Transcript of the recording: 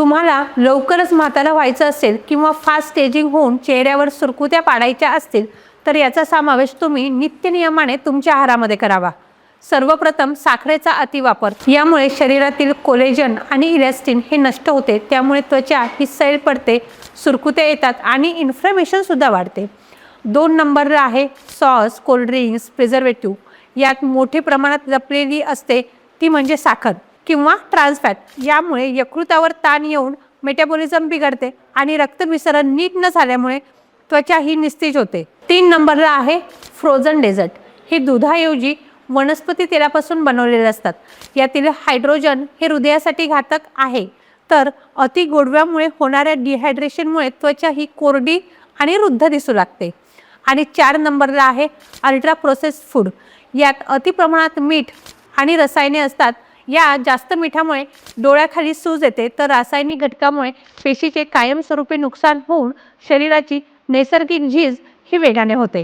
तुम्हाला लवकरच म्हातारं व्हायचं असेल किंवा फास्ट स्टेजिंग होऊन चेहऱ्यावर सुरकुत्या पाडायच्या असतील तर याचा समावेश तुम्ही नित्यनियमाने तुमच्या आहारामध्ये करावा। सर्वप्रथम साखरेचा अतिवापर, यामुळे शरीरातील कोलेजन आणि इलॅस्टिन हे नष्ट होते, त्यामुळे त्वचा ही सैल पडते, सुरकुत्या येतात आणि इन्फ्लेमेशन सुद्धा वाढते। 2 नंबरला आहे सॉस, कोल्ड्रिंक्स, प्रिझर्वेटिव्ह, यात मोठे प्रमाणात जपलेली असते ती म्हणजे साखर किंवा ट्रान्सफॅट। यामुळे यकृतावर ताण येऊन मेटाबॉलिझम बिघडते आणि रक्तभिसरण नीट न झाल्यामुळे त्वचा ही निस्तेज होते। 3 नंबरला आहे फ्रोझन डेझर्ट। हे दुधाऐवजी वनस्पती तेलापासून बनवलेले असतात। यातील हायड्रोजन हे हृदयासाठी घातक आहे, तर अति गोडव्यामुळे होणाऱ्या डिहायड्रेशनमुळे त्वचा ही कोरडी आणि रुद्ध दिसू लागते। आणि 4 नंबरला आहे अल्ट्रा प्रोसेस्ड फूड। यात अति प्रमाणात मीठ आणि रसायने असतात। या जास्त मिठामुळे डोळ्याखाली सूज येते, तर रासायनिक घटकामुळे पेशीचे कायमस्वरूपी नुकसान होऊन शरीराची नैसर्गिक झीज ही वेगाने होते।